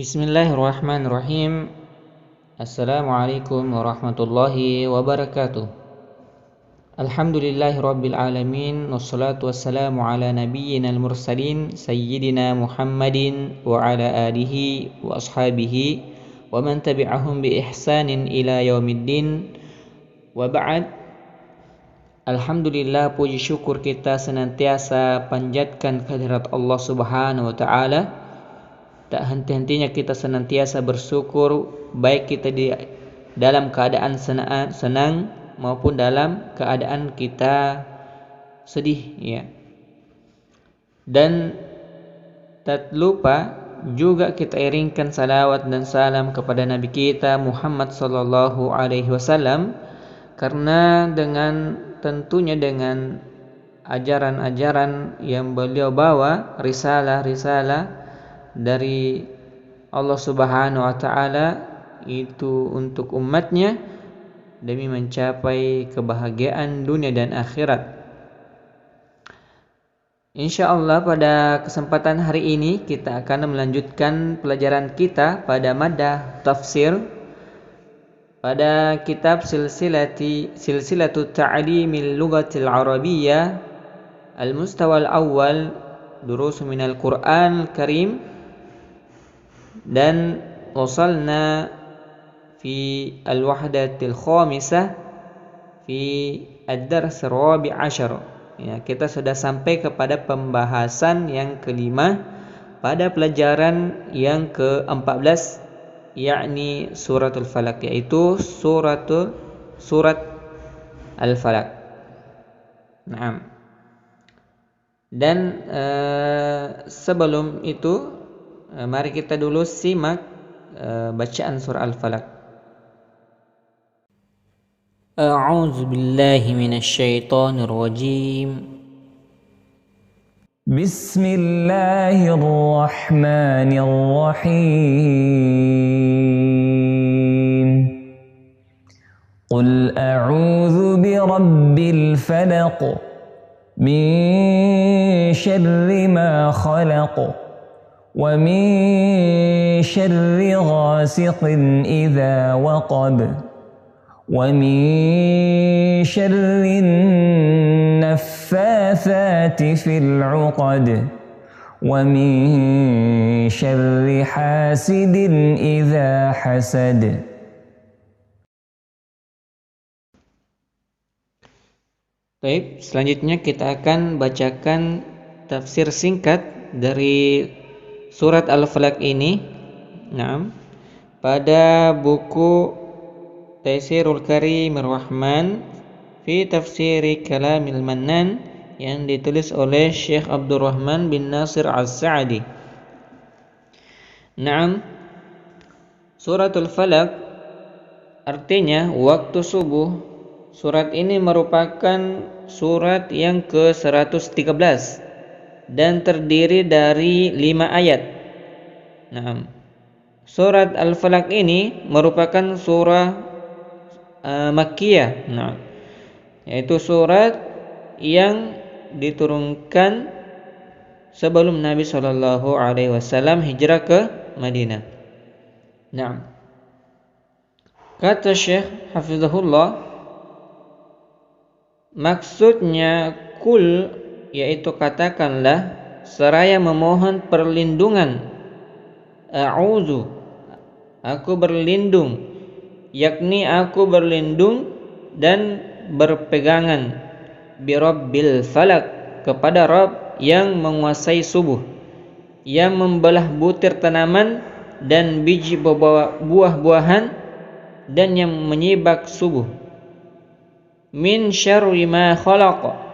Bismillahirrahmanirrahim. Assalamualaikum warahmatullahi wabarakatuh. Alhamdulillahirabbil alamin, wassalatu wassalamu ala nabiyyinal mursalin sayyidina Muhammadin wa ala alihi wa ashabihi wa man tabi'ahum bi ihsanin ila yaumiddin. Wa ba'd. Alhamdulillah, puji syukur kita senantiasa panjatkan kehadirat Allah Subhanahu wa taala. Tak henti-hentinya kita senantiasa bersyukur, baik kita di dalam keadaan senang maupun dalam keadaan kita sedih, ya. Dan tak lupa juga kita iringkan salawat dan salam kepada Nabi kita Muhammad sallallahu alaihi wasallam, karena tentunya dengan ajaran-ajaran yang beliau bawa, risalah-risalah dari Allah Subhanahu wa taala itu untuk umatnya demi mencapai kebahagiaan dunia dan akhirat. Insyaallah pada kesempatan hari ini kita akan melanjutkan pelajaran kita pada madah tafsir pada kitab Silsilatut Ta'limil Lughatil Arabiyyah Al-Mustawa Al-Awwal Durus Minal Qur'an Al-Karim, dan wasalna fi al-wahdatil khamisah fi ad-dars ar-rabi' ashar. Ya, kita sudah sampai kepada pembahasan yang kelima pada pelajaran yang ke-14, yakni suratul falaq, yaitu surat al-falaq. Naam. Dan sebelum itu mari kita dulu simak bacaan surah Al-Falaq. A'udzu billahi minasyaitonir rajim. Bismillahirrahmanirrahim. Qul a'udzu birabbil falaq min syarri ma khalaq ومن شر غاسق إذا وقب ومن شر النفاثات في العقد ومن شر حاسد إذا حسد. Baik, selanjutnya kita akan bacakan tafsir singkat dari surat Al-Falaq ini. Naam. Pada buku Taisirul Karimir Rahman fi Tafsiri Kalamil Mannan yang ditulis oleh Syekh Abdurrahman bin Nasir As-Sa'di. Naam. Suratul Falaq artinya waktu subuh. Surat ini merupakan surat yang ke-113 dan terdiri dari 5 ayat. Nah, surat Al-Falaq ini merupakan surah Makkiyah. Nah, yaitu surat yang diturunkan sebelum Nabi sallallahu alaihi wasallam hijrah ke Madinah. Nah, kata Syekh hafizahullah, maksudnya kul yaitu katakanlah seraya memohon perlindungan. A'udzu, aku berlindung, yakni aku berlindung dan berpegangan birabbil falaq, kepada Rabb yang menguasai subuh, yang membelah butir tanaman dan biji buah-buahan, dan yang menyibak subuh. Min syarri ma khalaq,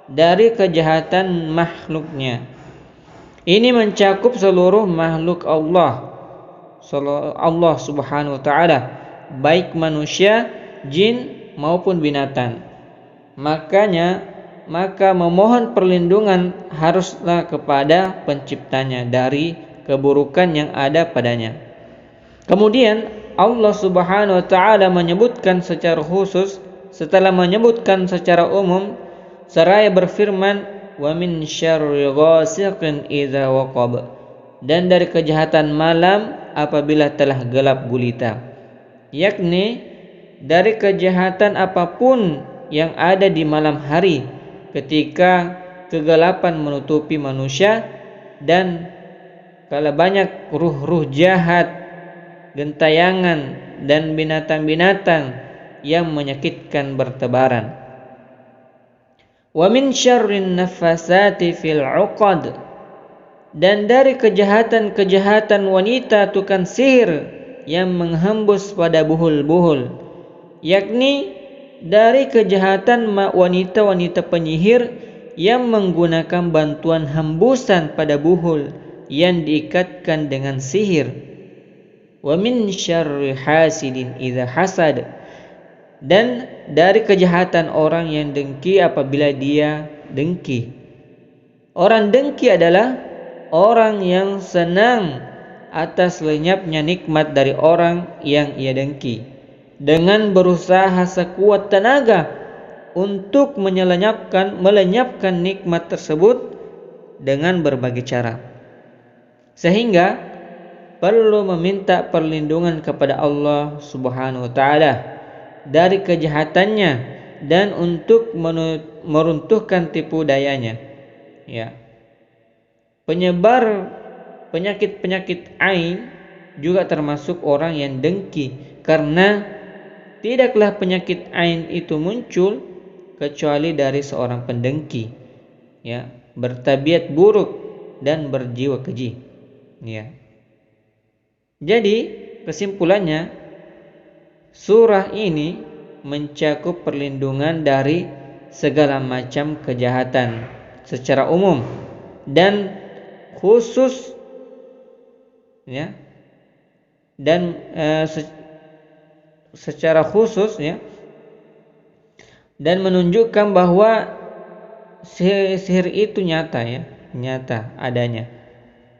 dari kejahatan makhluknya. Ini mencakup seluruh makhluk Allah Subhanahu wa ta'ala, baik manusia, jin maupun binatang. Maka memohon perlindungan haruslah kepada penciptanya dari keburukan yang ada padanya. Kemudian Allah Subhanahu wa ta'ala menyebutkan secara khusus setelah menyebutkan secara umum, seraya berfirman, wa min syarri ghasiqin idza waqab, dan dari kejahatan malam apabila telah gelap gulita, yakni dari kejahatan apapun yang ada di malam hari ketika kegelapan menutupi manusia dan kala banyak ruh-ruh jahat, gentayangan dan binatang-binatang yang menyakitkan bertebaran. Wa min syarrin nafasati fil 'uqad, dan dari kejahatan-kejahatan wanita tukang sihir yang menghembus pada buhul-buhul, yakni dari kejahatan wanita-wanita penyihir yang menggunakan bantuan hembusan pada buhul yang diikatkan dengan sihir. Wa min syarri hasidin idza hasad, dan dari kejahatan orang yang dengki apabila dia dengki. Orang dengki adalah orang yang senang atas lenyapnya nikmat dari orang yang ia dengki, dengan berusaha sekuat tenaga untuk melenyapkan nikmat tersebut dengan berbagai cara, sehingga perlu meminta perlindungan kepada Allah Subhanahu wa taala dari kejahatannya dan untuk meruntuhkan tipu dayanya. Ya. Penyebar penyakit-penyakit ain juga termasuk orang yang dengki, karena tidaklah penyakit ain itu muncul kecuali dari seorang pendengki, ya, bertabiat buruk dan berjiwa keji, ya. Jadi kesimpulannya, surah ini mencakup perlindungan dari segala macam kejahatan secara umum dan khusus, ya, dan secara khusus, ya, dan menunjukkan bahwa sihir itu nyata, ya, nyata adanya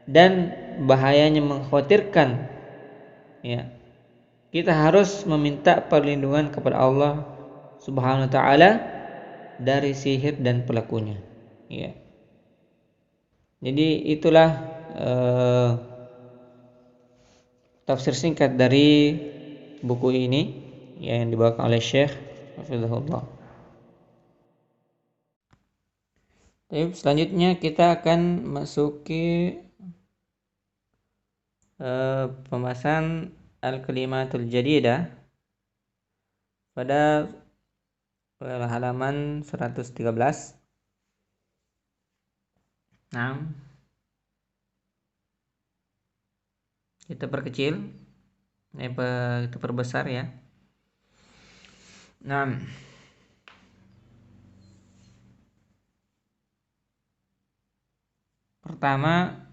dan bahayanya mengkhawatirkan, ya. Kita harus meminta perlindungan kepada Allah Subhanahu wa taala dari sihir dan pelakunya, ya. Jadi itulah tafsir singkat dari buku ini yang dibawakan oleh Syekh Hafizahullah. Selanjutnya kita akan masuki pembahasan al-kalimatul jadidah pada halaman 113. Nah, kita perkecil, kita perbesar, ya. Nah, pertama,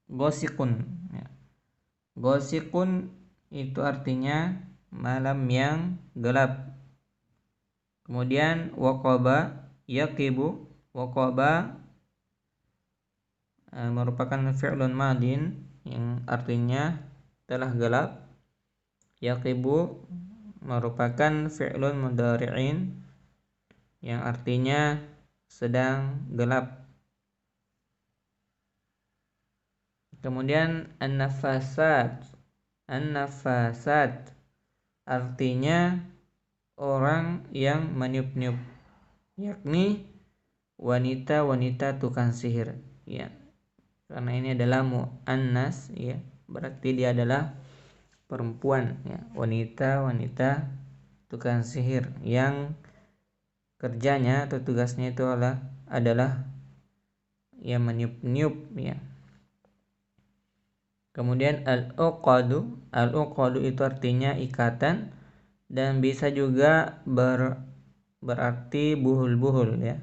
gosikun, ya. Gosikun itu artinya malam yang gelap. Kemudian waqaba, yaqibu, waqaba merupakan fi'lun madin yang artinya telah gelap. Yaqibu merupakan fi'lun mudhari'in yang artinya sedang gelap. Kemudian an-nafasat artinya orang yang meniup-niup, yakni wanita-wanita tukang sihir, ya. Karena ini adalah mu'annas, ya, berarti dia adalah perempuan, ya, wanita-wanita tukang sihir yang kerjanya atau tugasnya itu adalah ya meniup-niup, ya. Kemudian al-uqadu itu artinya ikatan dan bisa juga berarti buhul-buhul, ya.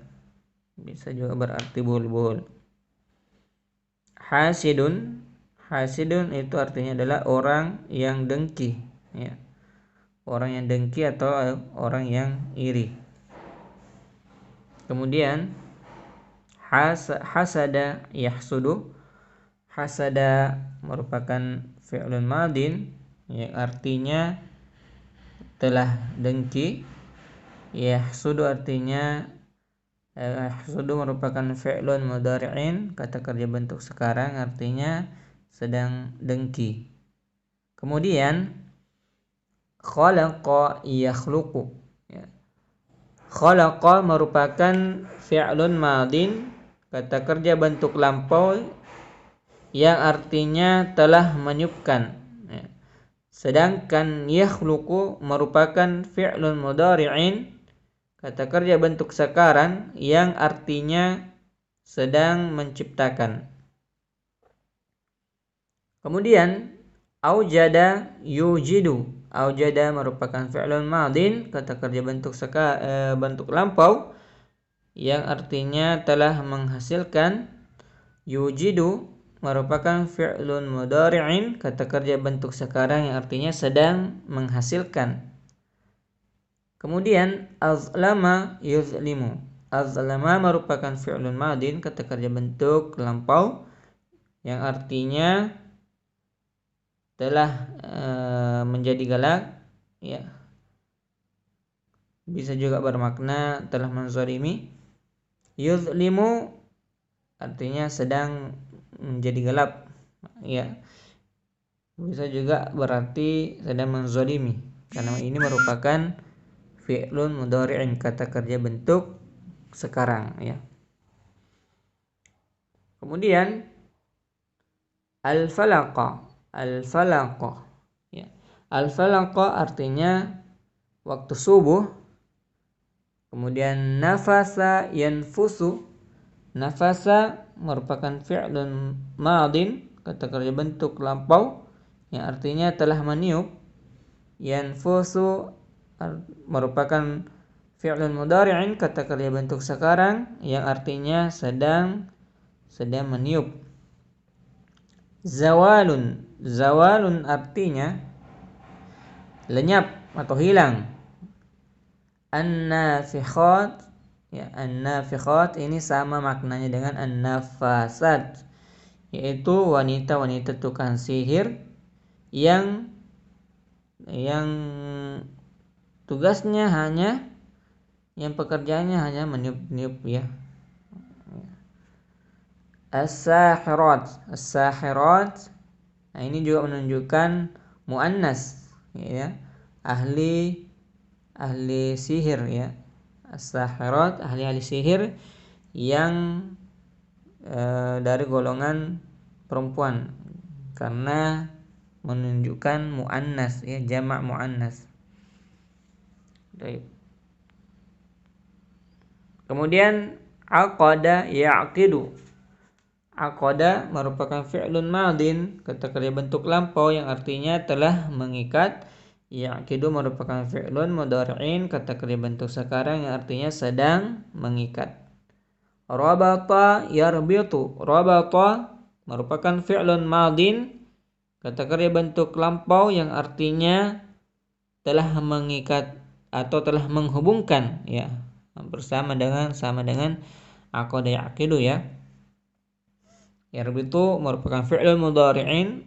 Bisa juga berarti buhul-buhul. Hasidun itu artinya adalah orang yang dengki, ya. Orang yang dengki atau orang yang iri. Kemudian hasada yahsudu, hasada merupakan fi'lun madin yang artinya telah dengki. Yahsudu artinya yahsudu merupakan fi'lun mudhari'in, kata kerja bentuk sekarang, artinya sedang dengki, Kemudian khalaqa yakhluqu, ya. Khalaqa merupakan fi'lun madin, kata kerja bentuk lampau yang artinya telah meniupkan, ya. Sedangkan yakhluqu merupakan fi'lun mudhari'in, kata kerja bentuk sekarang yang artinya sedang menciptakan. Kemudian aujada yujidu. Aujada merupakan fi'lun madin, kata kerja bentuk lampau yang artinya telah menghasilkan. Yujidu merupakan fi'lun mudhari'in, kata kerja bentuk sekarang yang artinya sedang menghasilkan. Kemudian azlama yuzlimu. Azlama merupakan fi'lun madin, kata kerja bentuk lampau yang artinya telah menjadi galak, ya. Bisa juga bermakna telah menzalimi. Yuzlimu artinya sedang menjadi gelap, ya. Bisa juga berarti sedang menzalimi, karena ini merupakan fi'lun mudhari'in, kata kerja bentuk sekarang, ya. Kemudian al-falaqa. Al-falaqa, ya. Al-falaqa artinya waktu subuh. Kemudian nafasa yanfusu. Nafasa merupakan fi'lun madin, kata kerja bentuk lampau yang artinya telah meniup. Yanfusu merupakan fi'lun mudhari'in, kata kerja bentuk sekarang yang artinya sedang meniup. Zawalun. Zawalun artinya lenyap atau hilang. An-nafikhat, ya, an-nafikhat ini sama maknanya dengan an-nafasat, yaitu wanita-wanita tukang sihir yang tugasnya hanya, yang pekerjaannya hanya meniup-niup, ya. As-sahirat. As-sahirat, nah ini juga menunjukkan muannas, ya, ahli sihir, ya. As-sahirat, ahli sihir yang dari golongan perempuan, karena menunjukkan muannas, ya, jamak muannas. Baik. Kemudian aqada ya'qidu. Aqada merupakan fi'lun madin, kata kerja bentuk lampau yang artinya telah mengikat. Ya'qidu merupakan fi'lun mudhari'in, kata kerja bentuk sekarang yang artinya sedang mengikat. Rabata yarbitu. Rabata merupakan fi'lun madin, kata kerja bentuk lampau yang artinya telah mengikat atau telah menghubungkan, ya, sama dengan aqada ya'qidu, ya. Yarbitu merupakan fi'lun mudhari'in,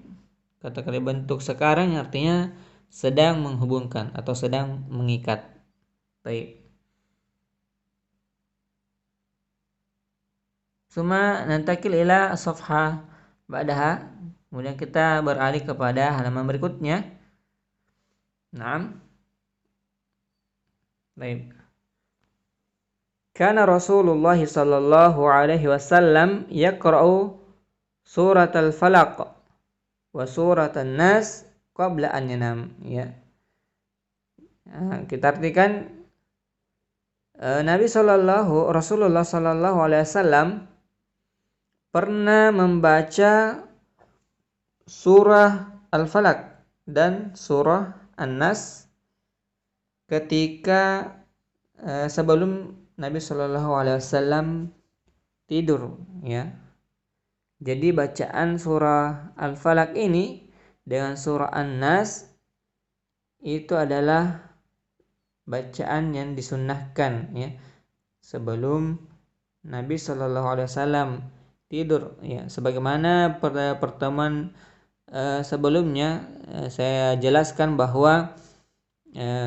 kata kerja bentuk sekarang yang artinya sedang menghubungkan atau sedang mengikat. Baik. Suma nantakil ila safha ba'daha. Kemudian kita beralih kepada halaman berikutnya. Naam. Baik. Kana Rasulullah sallallahu alaihi wasallam yaqra'u surat al-falaq wa surat an-nas qabla an yanam, ya. Nah, kita artikan Rasulullah sallallahu alaihi wasallam pernah membaca surah Al-Falaq dan surah An-Nas ketika sebelum Nabi sallallahu alaihi wasallam tidur, ya. Jadi bacaan surah Al-Falaq ini dengan surah An-Nas itu adalah bacaan yang disunnahkan, ya, sebelum Nabi sallallahu alaihi wasallam tidur, ya. Sebagaimana pada pertemuan sebelumnya saya jelaskan bahwa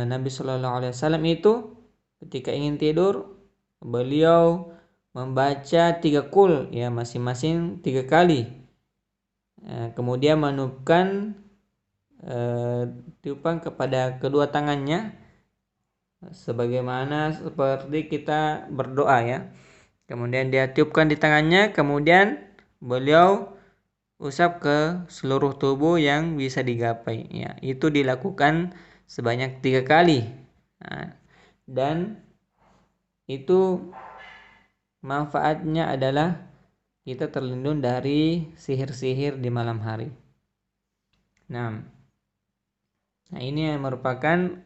Nabi sallallahu alaihi wasallam itu ketika ingin tidur beliau membaca 3 qul, ya, masing-masing 3 kali. Kemudian meniupkan tiupan kepada kedua tangannya sebagaimana seperti kita berdoa ya. Kemudian dia tiupkan di tangannya, kemudian beliau usap ke seluruh tubuh yang bisa digapai ya. Itu dilakukan sebanyak 3 kali. Nah, dan itu manfaatnya adalah kita terlindung dari sihir-sihir di malam hari. Nah ini yang merupakan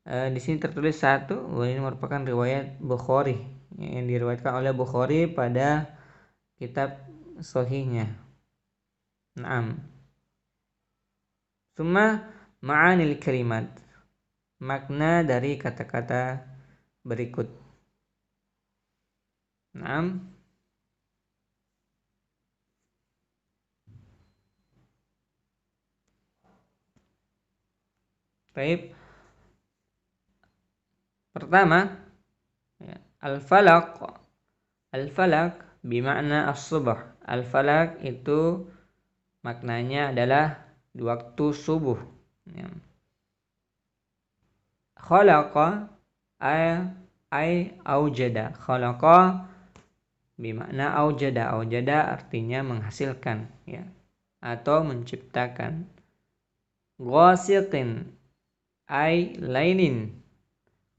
di sini tertulis satu, ini merupakan riwayat Bukhari yang diriwayatkan oleh Bukhari pada kitab Sahihnya. Naam. Summa ma'anil kalimat, makna dari kata-kata berikut. Naam. Baik. Pertama, ya, al-falaq. Al-falaq bermakna as-subh. Al-falaq itu maknanya adalah di waktu subuh. Ya. Khalaqa ay aujada. Khalaqa bermakna aujada. Aujada artinya menghasilkan ya, atau menciptakan. Ghasiqin ay lailin.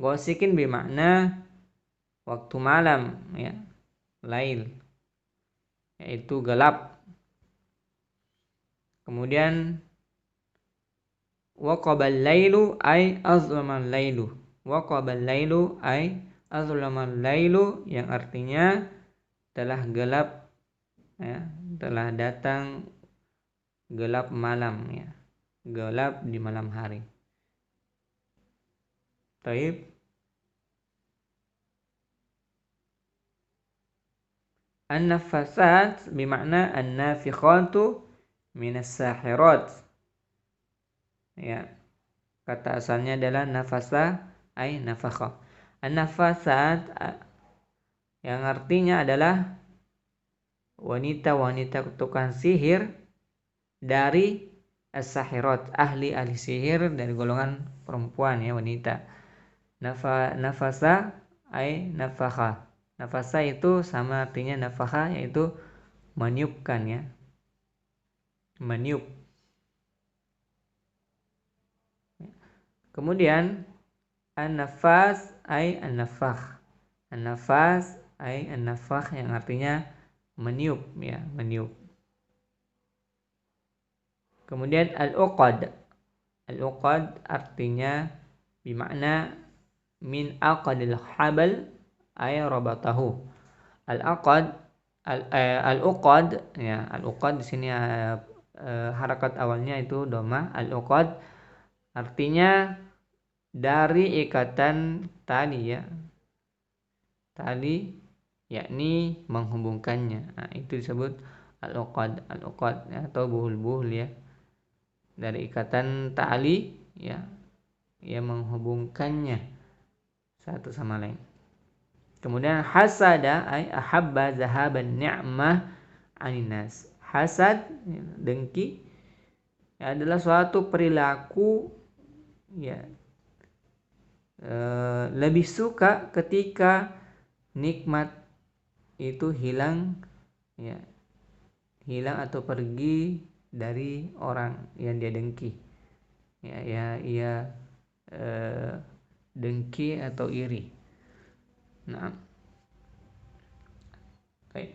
Ghasiqin bermakna waktu malam ya, lail, yaitu gelap. Kemudian waqabal lailu ay azlamal lailu. Waqabal lailu ay azlamal lailu, yang artinya telah gelap ya, telah datang gelap malam ya, gelap di malam hari. Taib. An-nafasat bermakna an-nafikhatu minas sahirat. Ya. Kata asalnya adalah nafasa ay nafakha. An-nafasat yang artinya adalah wanita-wanita tukang sihir dari as-sahirat, ahli sihir dari golongan perempuan ya, wanita. Nafasa ay nafakha. Nafasa itu sama artinya nafakha, yaitu meniupkan ya, meniup. Kemudian an-nafas ay an-nafakh. An-nafas ay an-nafakh yang artinya meniup ya, meniup. Kemudian al-uqad. Al-uqad artinya bermakna min aqadil habal ay rabatahu. Al-aqad al-uqad ya, al-uqad di sini harakat awalnya itu dhamma. Al-uqad artinya dari ikatan tali ya, tali yakni menghubungkannya. Nah, itu disebut al-uqad, al-uqad ya, atau buhul-buhul ya, dari ikatan tali ya, yang menghubungkannya satu sama lain. Kemudian hasada ay ahabba zahaban ni'mah aninas. Hasad, dengki, adalah suatu perilaku ya, lebih suka ketika nikmat itu hilang ya, hilang atau pergi dari orang yang dia dengki ya, ia dengki atau iri. Nah, baik.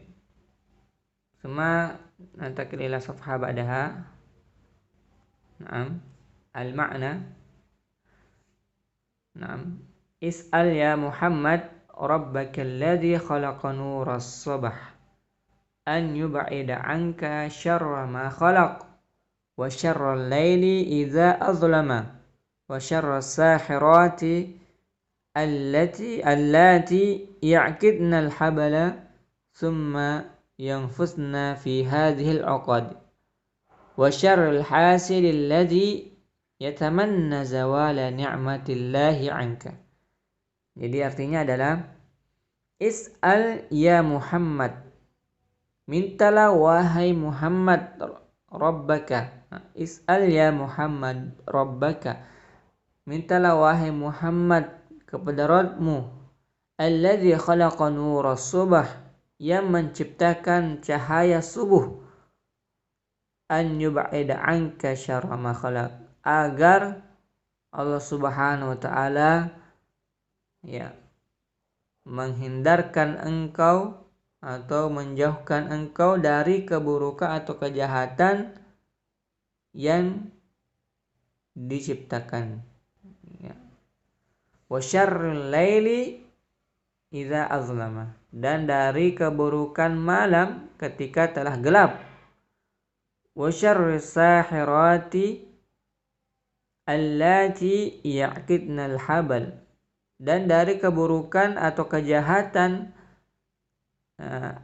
Suma nantakil ila safha ba'daha. Naam. Al-ma'na. Naam. Is'al ya Muhammad rabbaka alladhi khalaqa nuras sabah an yub'ida anka syarra ma khalaq wa syarra al-laili idza azlama wa syarra as-sahirati allati ya'kidna al-habala thumma yanfusna fi hadhihi al-uqad wa syarril hasid alladhi yatamanna zawala ni'matillahi 'anka. Jadi artinya adalah is'al ya Muhammad, mintalah wahai Muhammad rabbaka. Is'al ya Muhammad rabbaka. Mintalah wahai Muhammad kepada Rabbmu. Alladzi khalaqa nuras subah, yang menciptakan cahaya subuh. An yub'ida anka syarra ma khalaq, agar Allah Subhanahu wa taala ya menghindarkan engkau atau menjauhkan engkau dari keburukan atau kejahatan yang diciptakan. Ya. Wa syarril laili idza azlama, dan dari keburukan malam ketika telah gelap. Wa syarris sahirati allati ya'qidnal habal, dan dari keburukan atau kejahatan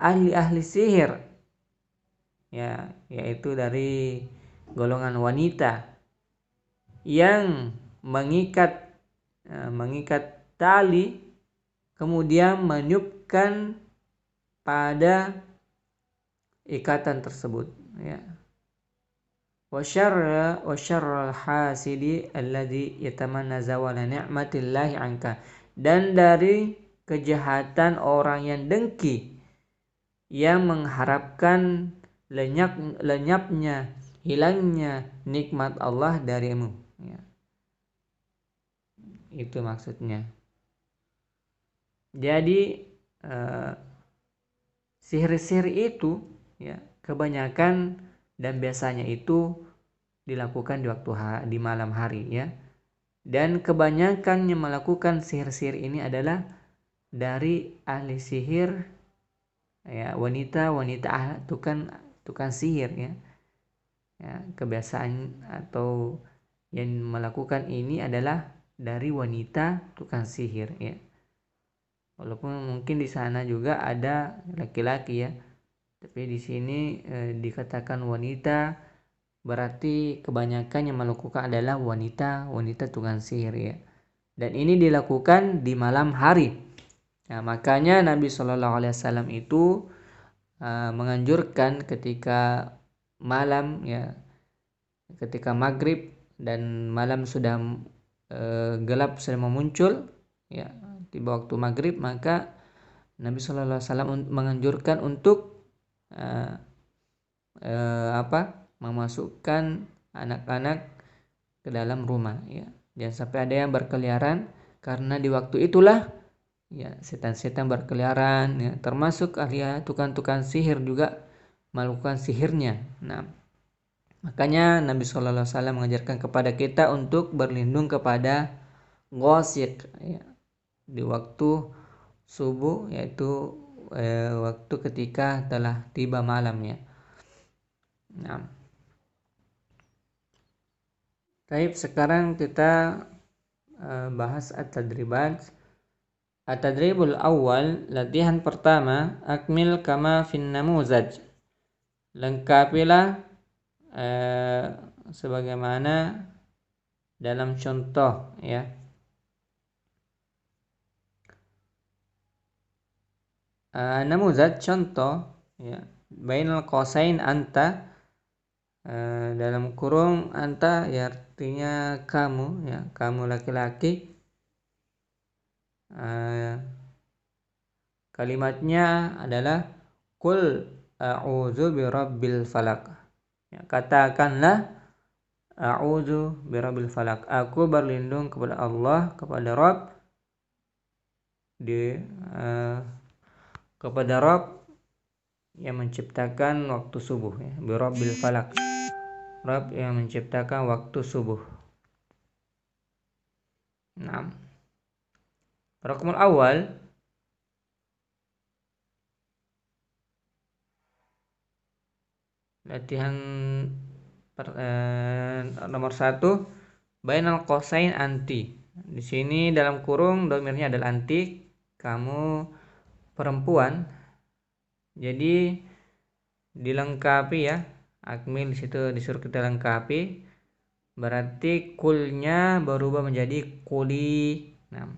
ahli-ahli sihir, ya, yaitu dari golongan wanita yang mengikat tali kemudian meniupkan pada ikatan tersebut, ya. Wa syarral hasidi alladzi yatamanna zawala ni'matillahi anka, dan dari kejahatan orang yang dengki yang mengharapkan lenyapnya, hilangnya nikmat Allah darimu, ya. Itu maksudnya. Jadi sihir-sihir itu, ya, kebanyakan dan biasanya itu dilakukan di malam hari, ya. Dan kebanyakan yang melakukan sihir-sihir ini adalah dari ahli sihir, ya, wanita tukang sihir, ya. Ya, kebiasaan atau yang melakukan ini adalah dari wanita tukang sihir, ya. Walaupun mungkin di sana juga ada laki-laki, ya, tapi di sini dikatakan wanita, berarti kebanyakan yang melakukan adalah wanita tukang sihir, ya. Dan ini dilakukan di malam hari. Nah, makanya Nabi Shallallahu Alaihi Wasallam itu menganjurkan ketika malam, ya, ketika maghrib dan malam sudah gelap sudah memuncul, ya, tiba waktu maghrib, maka Nabi Shallallahu Alaihi Wasallam menganjurkan untuk memasukkan anak-anak ke dalam rumah, ya. Jangan sampai ada yang berkeliaran, karena di waktu itulah, ya, setan-setan berkeliaran, ya, termasuk tukang-tukang sihir juga melakukan sihirnya. Nah, makanya Nabi Shallallahu Alaihi Wasallam mengajarkan kepada kita untuk berlindung kepada ghasiq, ya, di waktu subuh, yaitu waktu ketika telah tiba malamnya. Nah, baik, sekarang kita bahas at-tadribat. At-tadribul awal, latihan pertama, akmil kama fin namuzaj, lengkapilah sebagaimana dalam contoh, ya. Namuzaj, contoh, ya, bainal qausain anta, dalam kurung anta, ya, artinya kamu, ya, kamu laki-laki. Kalimatnya adalah qul a'udzu birabbil falaq, ya, katakanlah a'udzu birabbil falaq, aku berlindung kepada Allah, kepada Rabb, kepada Rabb yang menciptakan waktu subuh, ya, birabbil falaq, Rabb yang menciptakan waktu subuh. Nah, raqmul awal, latihan nomor 1, bainal qausain anti. Di sini dalam kurung domirnya adalah anti, kamu perempuan. Jadi dilengkapi, ya, akmil di situ disuruh kita lengkapi, berarti kulnya berubah menjadi kuli. Nah,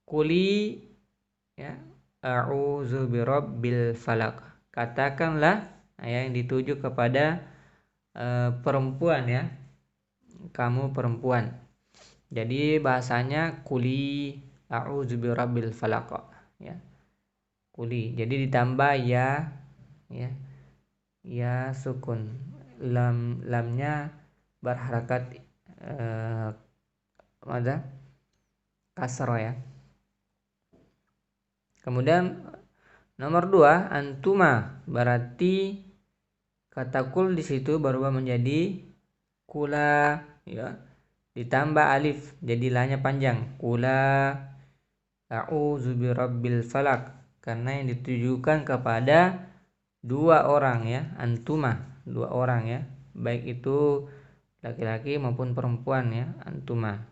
kuli, ya, a'udzu birabbil falaq, katakanlah, yang dituju kepada perempuan ya, kamu perempuan. Jadi bahasanya kuli a'udzu birabbil falaq ya. Kuli. Jadi ditambah ya sukun. Lamnya berharakat kasro ya. Kemudian nomor 2 antuma, berarti kata kul di situ berubah menjadi kula ya. Ditambah alif jadi lanya panjang. Kula a'udzu birabbil falaq, karena yang ditujukan kepada dua orang ya, antuma, dua orang ya. Baik itu laki-laki maupun perempuan ya, antuma.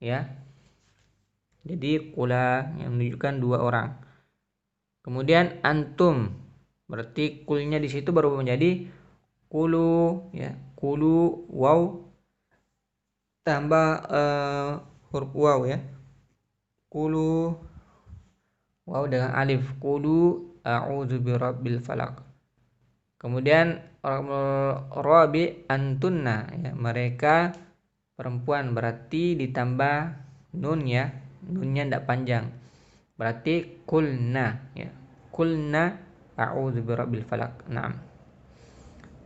Ya. Jadi kula yang menunjukkan dua orang. Kemudian antum, berarti kulnya di situ berubah menjadi kulu ya. Kulu waw tambah huruf waw ya. Kulu waw dengan alif. Kulu a'udzu birabbil falaq. Kemudian rabi antunna ya, mereka perempuan, berarti ditambah nun ya. Nunnya tidak panjang. Berarti kulna ya. Kulna a'udzu birabbil falaq. Naam.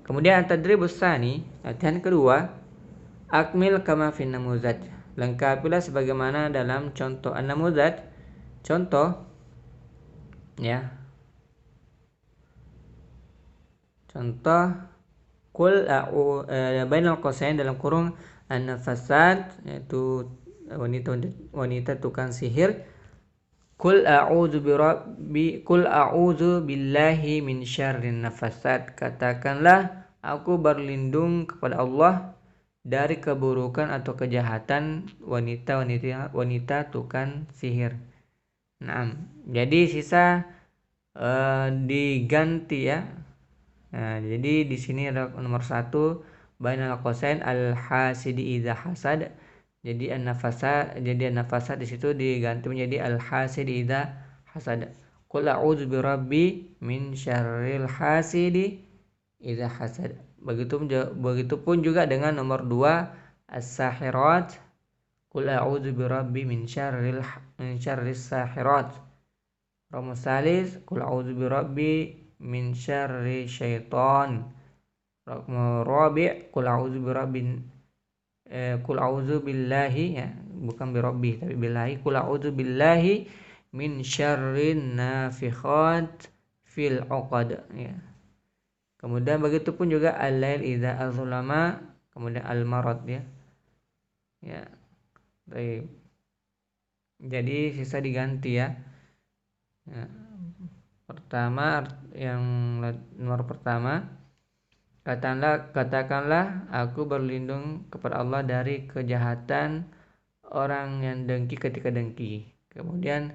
Kemudian tadribus tsani, latihan kedua, akmil kama fin namuzaj. Lengkapilah sebagaimana dalam contoh an-namuzaj. Contoh ya. Contoh kul bainal qausain dalam kurung an-nafasat, yaitu wanita tukang sihir. Kul a'udzu billahi min syarrin nafasat. Katakanlah aku berlindung kepada Allah dari keburukan atau kejahatan wanita tukang sihir. Nah, jadi sisa diganti ya. Nah, jadi di sini ada nomor 1 bainal qausain al-hasidi idza hasad. Jadi an-nafasa di situ diganti menjadi al-hasidi idza hasad. Qul a'udzu birabbi min syarril hasidi idza hasad. Begitupun juga dengan nomor 2 as-sahirat. Qul a'udzu birabbi min syarris sahirat. Rumus salis qul a'udzu birabbi min syarri syaitan. Rabi' qul a'udzu billahi ya, bukan birabbi tapi billahi. Qul a'udzu billahi min syarrin nafikhat fil 'uqad ya. Kemudian begitupun juga al-lail idza azlama, kemudian al-marad ya. Ya. Baik. Jadi sisa diganti ya. Ya. Pertama, yang nomor pertama, katakanlah aku berlindung kepada Allah dari kejahatan orang yang dengki ketika dengki. Kemudian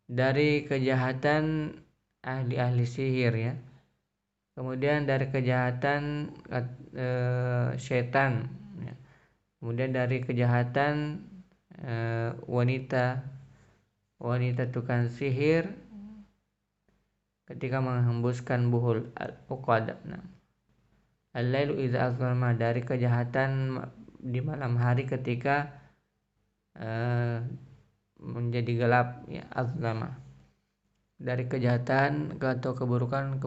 dari kejahatan ahli-ahli sihir ya. Kemudian dari kejahatan setan ya. Kemudian dari kejahatan wanita tukang sihir ketika menghembuskan buhul al-uqad. Nah, al-lailu idza azlama, dari kejahatan di malam hari ketika menjadi gelap ya, azlama. Dari kejahatan atau keburukan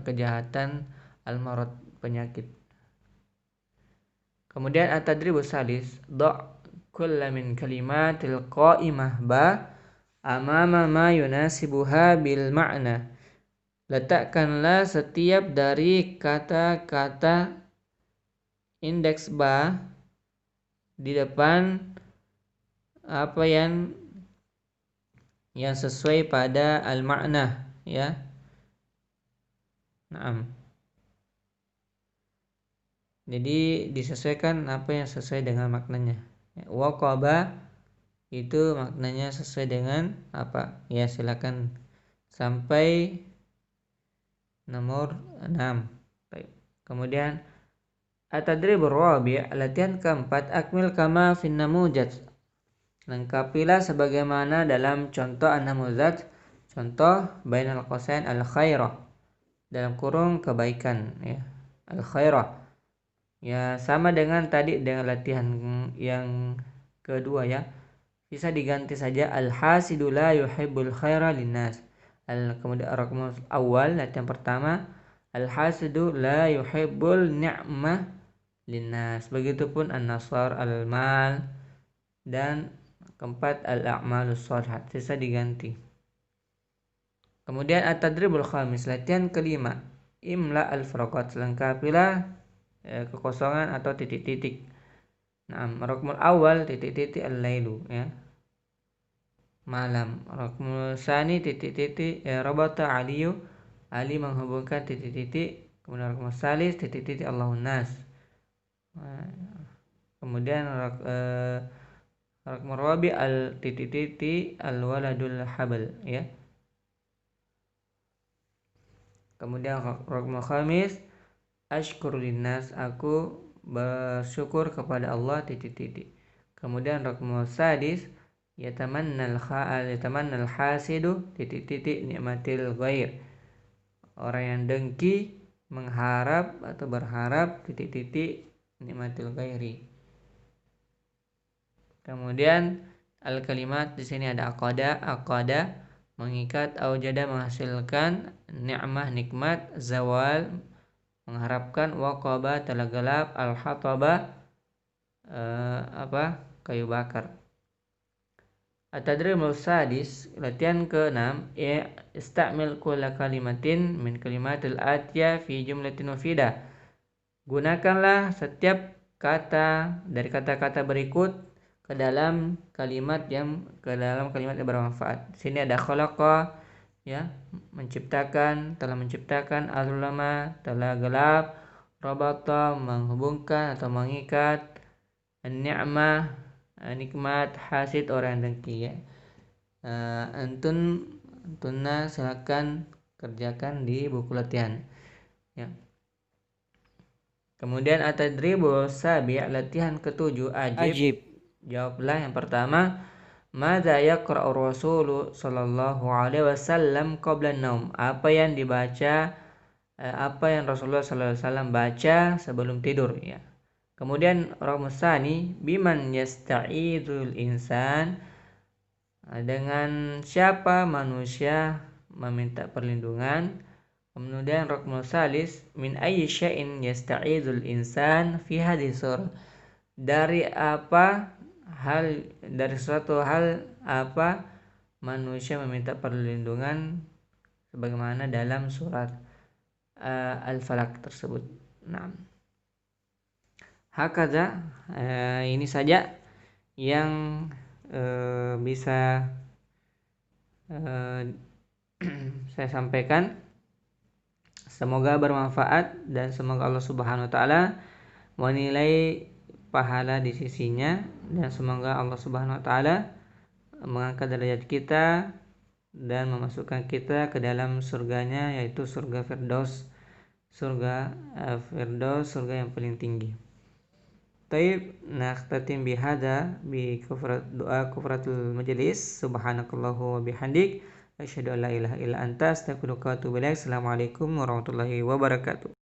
kejahatan al-marad, penyakit. Kemudian at-tadribus salis, kulla min kalimatil qa'imah ba amama ma yunasibuha bil ma'na. Letakkanlah setiap dari kata-kata indeks ba di depan apa yang sesuai pada al-ma'na ya. Naam. Jadi disesuaikan apa yang sesuai dengan maknanya. Waqaba itu maknanya sesuai dengan apa? Ya, silakan sampai nomor 6. Baik. Kemudian at-tadribur rabi', latihan keempat, akmil kama fin namuzaj. Lengkapilah sebagaimana dalam contoh an-namuzaj. Contoh bainal qausain al-khairah, dalam kurung kebaikan ya. al-khairah. Ya, sama dengan tadi dengan latihan yang kedua ya. Bisa diganti saja al-hasidu la yuhibbul khaira linnas. Kemudian raqam awal latihan pertama al-hasidu la yuhibbul ni'mah linnas. Begitupun an-nasar al-mal dan keempat al-a'malus shalihat. Bisa diganti. Kemudian at-tadribul khamis latihan kelima imla al-faraqat, lengkapilah kekosongan atau titik-titik. Nah, raqmul awal titik-titik al-lailu ya. Malam. Raqmul tsani titik-titik rabata aliyu, Ali menghubungkan titik-titik. Kemudian raqmul tsalis titik-titik Allahun nas. Kemudian raqmul rabi al titik-titik al-waladul habal ya. Kemudian raqmul khamis asykur linnas, aku bersyukur kepada Allah titik-titik. Kemudian raqmul sadis yatamannal hasidu titik-titik nikmatil ghair, orang yang dengki mengharap atau berharap titik-titik nikmatil ghairi. Kemudian al kalimat di sini ada aqada mengikat, aujada menghasilkan, ni'mah nikmat, zawal mengharapkan, waqaba telah gelap, al-hataba kayu bakar. At-tadribul sadis latihan ke-6 istamil kulla kalimatin min kalimatil atiyah fi jumlatin mufidah. Gunakanlah setiap kata dari kata-kata berikut ke dalam kalimat yang bermanfaat. Di sini ada khalaqa ya, menciptakan, telah menciptakan, al-ulama telah gelap, rabata menghubungkan atau mengikat, an-ni'mah nikmat, hasid orang yang dengki ya. Antunna silakan kerjakan di buku latihan ya. Kemudian at-tadribul sabi' latihan ke-7 ajib. Jawablah yang pertama, madza yaqra'u Rasul sallallahu alaihi wasallam qabla an-naum. Apa yang Rasulullah sallallahu alaihi wasallam baca sebelum tidur ya. Kemudian Ramusani biman yasta'idul insan, dengan siapa manusia meminta perlindungan. Kemudian Raqmul salis min ayyi syai'in yasta'idul insan fi hadhihi surah, dari suatu hal apa manusia meminta perlindungan sebagaimana dalam surat Al-Falaq tersebut. Nah, hakaza ini saja yang bisa saya sampaikan. Semoga bermanfaat dan semoga Allah Subhanahu wa taala menilai pahala di sisinya, dan semoga Allah Subhanahu wa taala mengangkat derajat kita dan memasukkan kita ke dalam surganya, yaitu surga Firdaus, surga yang paling tinggi. Taib, nakhtatim bihada bi doa kufratul majlis. Subhanakallahu wa bihamdik asyhadu an la ilaha illa anta astaghfiruka wa atubu ilaik. Assalamualaikum warahmatullahi wabarakatuh.